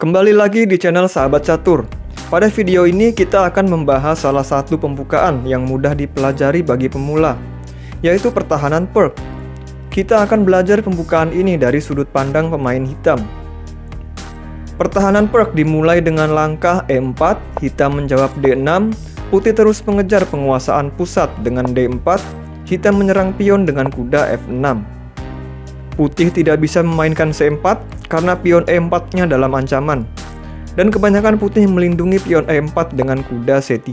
Kembali lagi di channel Sahabat Catur. Pada video ini kita akan membahas salah satu pembukaan yang mudah dipelajari bagi pemula, yaitu pertahanan perk. Kita akan belajar pembukaan ini dari sudut pandang pemain hitam. Pertahanan perk dimulai dengan langkah E4, hitam menjawab D6, putih terus mengejar penguasaan pusat dengan D4, hitam menyerang pion dengan kuda F6. Putih tidak bisa memainkan C4 karena pion E4-nya dalam ancaman, dan kebanyakan putih melindungi pion E4 dengan kuda C3.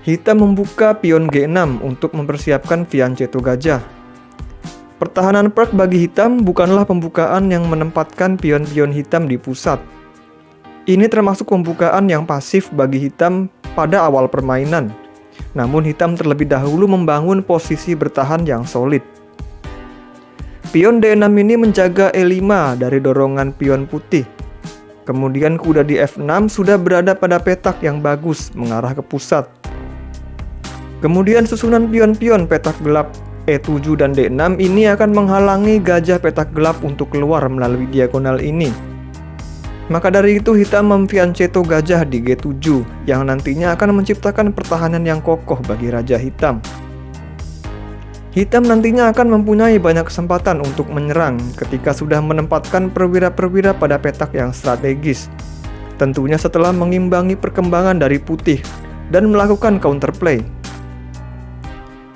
Hitam membuka pion G6 untuk mempersiapkan fianchetto gajah. Pertahanan perk bagi hitam bukanlah pembukaan yang menempatkan pion-pion hitam di pusat. Ini termasuk pembukaan yang pasif bagi hitam pada awal permainan. Namun hitam terlebih dahulu membangun posisi bertahan yang solid. Pion D6 ini menjaga E5 dari dorongan pion putih. Kemudian kuda di F6 sudah berada pada petak yang bagus mengarah ke pusat. Kemudian susunan pion-pion petak gelap E7 dan D6 ini akan menghalangi gajah petak gelap untuk keluar melalui diagonal ini. Maka dari itu hitam memfianchetto gajah di G7 yang nantinya akan menciptakan pertahanan yang kokoh bagi raja hitam. Hitam nantinya akan mempunyai banyak kesempatan untuk menyerang ketika sudah menempatkan perwira-perwira pada petak yang strategis. Tentunya setelah mengimbangi perkembangan dari putih dan melakukan counterplay.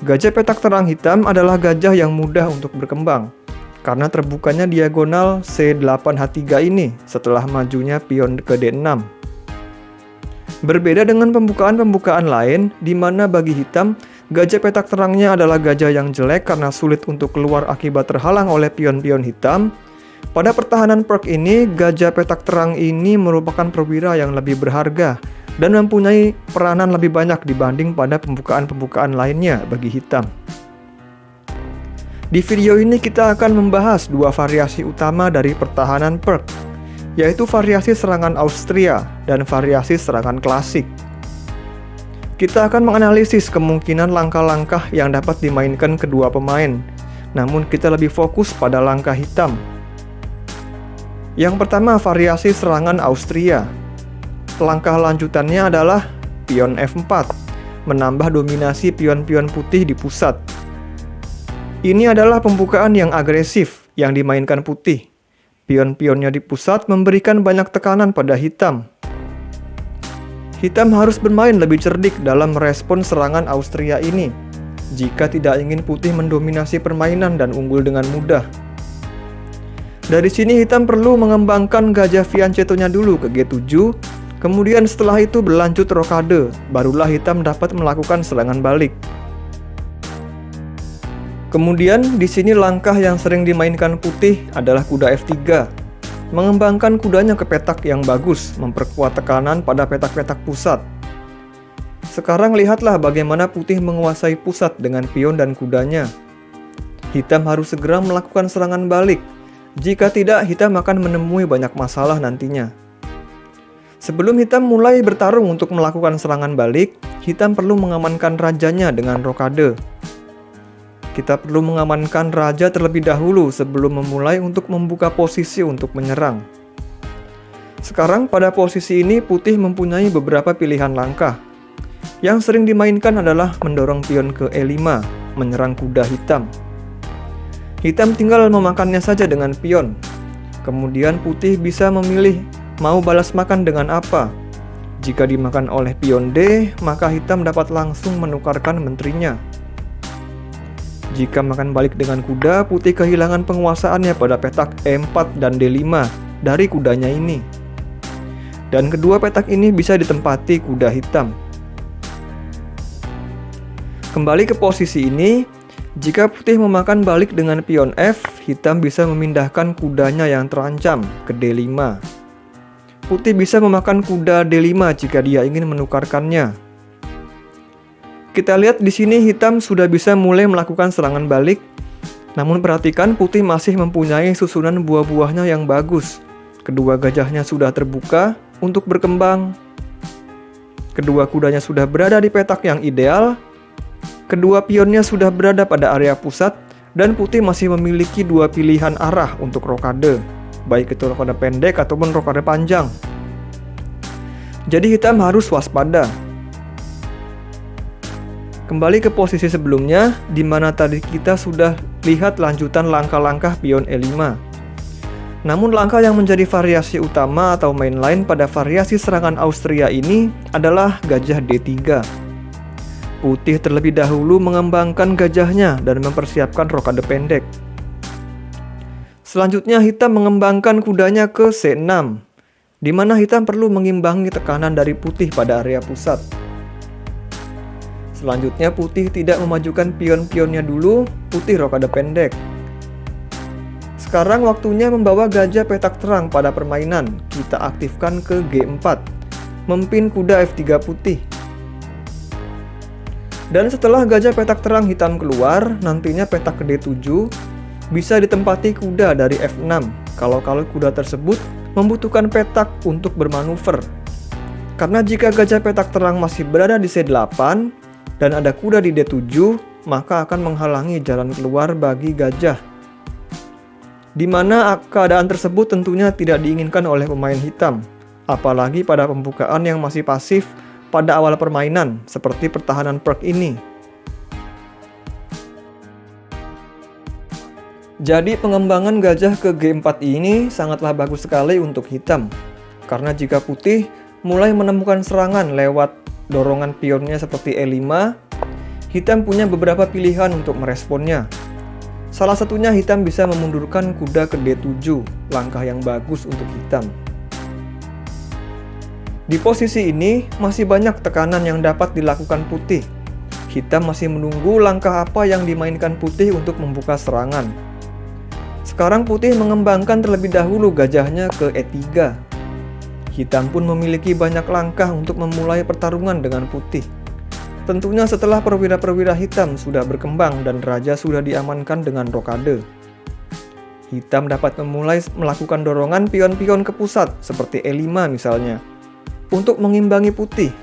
Gajah petak terang hitam adalah gajah yang mudah untuk berkembang karena terbukanya diagonal C8H3 ini setelah majunya pion ke D6. Berbeda dengan pembukaan-pembukaan lain di mana bagi hitam gajah petak terangnya adalah gajah yang jelek karena sulit untuk keluar akibat terhalang oleh pion-pion hitam. Pada pertahanan perk ini, gajah petak terang ini merupakan perwira yang lebih berharga dan mempunyai peranan lebih banyak dibanding pada pembukaan-pembukaan lainnya bagi hitam. Di video ini kita akan membahas dua variasi utama dari pertahanan perk, yaitu variasi serangan Austria dan variasi serangan klasik. Kita akan menganalisis kemungkinan langkah-langkah yang dapat dimainkan kedua pemain, namun kita lebih fokus pada langkah hitam. Yang pertama, variasi serangan Austria. Langkah lanjutannya adalah pion F4, menambah dominasi pion-pion putih di pusat. Ini adalah pembukaan yang agresif yang dimainkan putih. Pion-pionnya di pusat memberikan banyak tekanan pada hitam. Hitam harus bermain lebih cerdik dalam merespon serangan Austria ini, jika tidak ingin putih mendominasi permainan dan unggul dengan mudah. Dari sini hitam perlu mengembangkan gajah fianchetto-nya dulu ke G7, kemudian setelah itu berlanjut rokade, barulah hitam dapat melakukan serangan balik. Kemudian di sini langkah yang sering dimainkan putih adalah kuda F3. Mengembangkan kudanya ke petak yang bagus, memperkuat tekanan pada petak-petak pusat. Sekarang lihatlah bagaimana putih menguasai pusat dengan pion dan kudanya. Hitam harus segera melakukan serangan balik. Jika tidak, hitam akan menemui banyak masalah nantinya. Sebelum hitam mulai bertarung untuk melakukan serangan balik, hitam perlu mengamankan rajanya dengan rokade. Kita perlu mengamankan raja terlebih dahulu sebelum memulai untuk membuka posisi untuk menyerang. Sekarang pada posisi ini putih mempunyai beberapa pilihan langkah. Yang sering dimainkan adalah mendorong pion ke E5, menyerang kuda hitam. Hitam tinggal memakannya saja dengan pion. Kemudian putih bisa memilih mau balas makan dengan apa. Jika dimakan oleh pion D, maka hitam dapat langsung menukarkan menterinya. Jika makan balik dengan kuda, putih kehilangan penguasaannya pada petak E4 dan D5 dari kudanya ini. Dan kedua petak ini bisa ditempati kuda hitam. Kembali ke posisi ini, jika putih memakan balik dengan pion F, hitam bisa memindahkan kudanya yang terancam ke D5. Putih bisa memakan kuda D5 jika dia ingin menukarkannya. Kita lihat di sini hitam sudah bisa mulai melakukan serangan balik. Namun perhatikan putih masih mempunyai susunan buah-buahnya yang bagus. Kedua gajahnya sudah terbuka untuk berkembang. Kedua kudanya sudah berada di petak yang ideal. Kedua pionnya sudah berada pada area pusat dan putih masih memiliki dua pilihan arah untuk rokade. baik itu rokade pendek ataupun rokade panjang. Jadi hitam harus waspada. Kembali ke posisi sebelumnya, di mana tadi kita sudah lihat lanjutan langkah-langkah pion E5. Namun langkah yang menjadi variasi utama atau mainline pada variasi serangan Austria ini adalah gajah D3. Putih terlebih dahulu mengembangkan gajahnya dan mempersiapkan rokade pendek. Selanjutnya hitam mengembangkan kudanya ke C6, di mana hitam perlu mengimbangi tekanan dari putih pada area pusat. Selanjutnya putih tidak memajukan pion-pionnya dulu, putih rokade pendek. Sekarang waktunya membawa gajah petak terang pada permainan. Kita aktifkan ke G4, memimpin kuda F3 putih. Dan setelah gajah petak terang hitam keluar, nantinya petak ke D7 bisa ditempati kuda dari F6 kalau kuda tersebut membutuhkan petak untuk bermanuver. Karena jika gajah petak terang masih berada di C8 dan ada kuda di D7, maka akan menghalangi jalan keluar bagi gajah, di mana keadaan tersebut tentunya tidak diinginkan oleh pemain hitam, apalagi pada pembukaan yang masih pasif pada awal permainan seperti pertahanan perk ini. Jadi pengembangan gajah ke G4 ini sangatlah bagus sekali untuk hitam, karena jika putih mulai menemukan serangan lewat dorongan pionnya seperti E5, hitam punya beberapa pilihan untuk meresponnya. Salah satunya hitam bisa memundurkan kuda ke D7, langkah yang bagus untuk hitam. Di posisi ini masih banyak tekanan yang dapat dilakukan putih. Hitam masih menunggu langkah apa yang dimainkan putih untuk membuka serangan. Sekarang putih mengembangkan terlebih dahulu gajahnya ke E3. Hitam pun memiliki banyak langkah untuk memulai pertarungan dengan putih. Tentunya setelah perwira-perwira hitam sudah berkembang dan raja sudah diamankan dengan rokade. Hitam dapat memulai melakukan dorongan pion-pion ke pusat seperti E5 misalnya, untuk mengimbangi putih,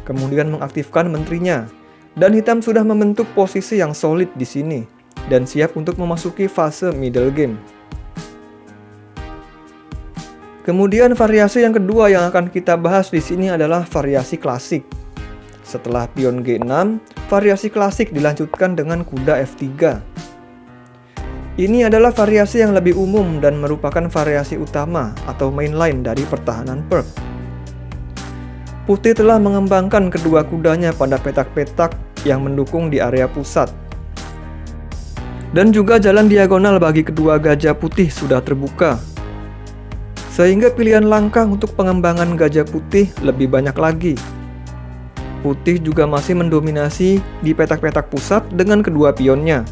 kemudian mengaktifkan menterinya, dan hitam sudah membentuk posisi yang solid di sini dan siap untuk memasuki fase middle game. Kemudian variasi yang kedua yang akan kita bahas di sini adalah variasi klasik. Setelah pion G6, variasi klasik dilanjutkan dengan kuda F3. Ini adalah variasi yang lebih umum dan merupakan variasi utama atau mainline dari pertahanan perk. Putih telah mengembangkan kedua kudanya pada petak-petak yang mendukung di area pusat. Dan juga jalan diagonal bagi kedua gajah putih sudah terbuka. Sehingga pilihan langkah untuk pengembangan gajah putih lebih banyak lagi. Putih juga masih mendominasi di petak-petak pusat dengan kedua pionnya.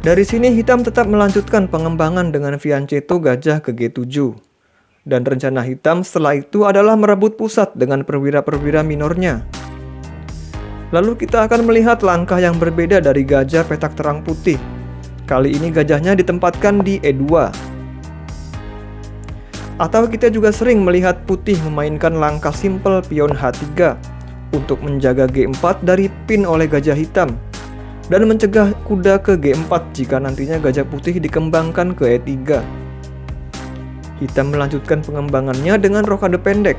Dari sini hitam tetap melanjutkan pengembangan dengan fianchetto gajah ke G7. Dan rencana hitam setelah itu adalah merebut pusat dengan perwira-perwira minornya. Lalu kita akan melihat langkah yang berbeda dari gajah petak terang putih. Kali ini gajahnya ditempatkan di E2. Atau kita juga sering melihat putih memainkan langkah simpel pion H3 untuk menjaga G4 dari pin oleh gajah hitam dan mencegah kuda ke G4 jika nantinya gajah putih dikembangkan ke E3. Hitam melanjutkan pengembangannya dengan rokade pendek.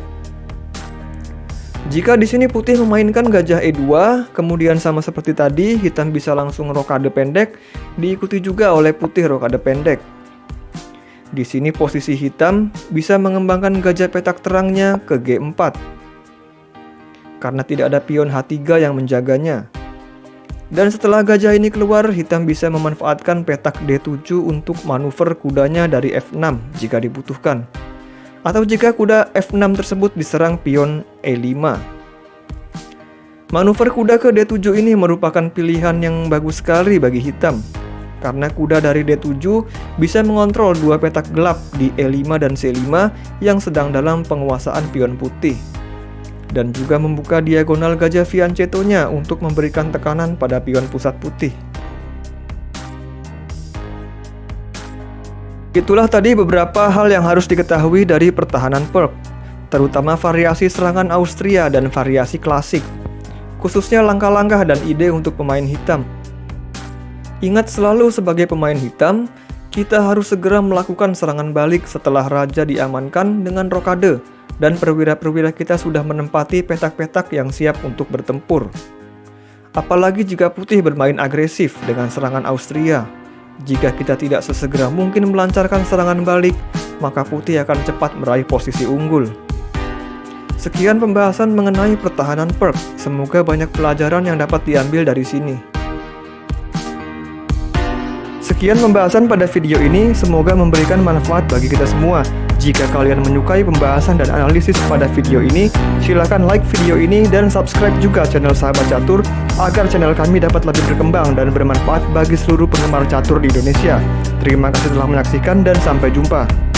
Jika di sini putih memainkan gajah E2, kemudian sama seperti tadi, hitam bisa langsung rokade pendek, diikuti juga oleh putih rokade pendek. Di sini posisi hitam bisa mengembangkan gajah petak terangnya ke G4 karena tidak ada pion H3 yang menjaganya. Dan setelah gajah ini keluar, hitam bisa memanfaatkan petak D7 untuk manuver kudanya dari F6 jika dibutuhkan, atau jika kuda F6 tersebut diserang pion E5. Manuver kuda ke D7 ini merupakan pilihan yang bagus sekali bagi hitam, karena kuda dari D7 bisa mengontrol dua petak gelap di E5 dan C5 yang sedang dalam penguasaan pion putih, dan juga membuka diagonal gajah fianchetto-nya untuk memberikan tekanan pada pion pusat putih. Itulah tadi beberapa hal yang harus diketahui dari pertahanan perk, terutama variasi serangan Austria dan variasi klasik, khususnya langkah-langkah dan ide untuk pemain hitam. Ingat selalu sebagai pemain hitam, Kita harus segera melakukan serangan balik setelah raja diamankan dengan rokade dan perwira-perwira kita sudah menempati petak-petak yang siap untuk bertempur. Apalagi jika putih bermain agresif dengan serangan Austria. Jika kita tidak sesegera mungkin melancarkan serangan balik, maka putih akan cepat meraih posisi unggul. Sekian pembahasan mengenai pertahanan Perk. Semoga banyak pelajaran yang dapat diambil dari sini. Sekian pembahasan pada video ini, semoga memberikan manfaat bagi kita semua. Jika kalian menyukai pembahasan dan analisis pada video ini, silakan like video ini dan subscribe juga channel Sahabat Catur agar channel kami dapat lebih berkembang dan bermanfaat bagi seluruh penggemar catur di Indonesia. Terima kasih telah menyaksikan dan sampai jumpa.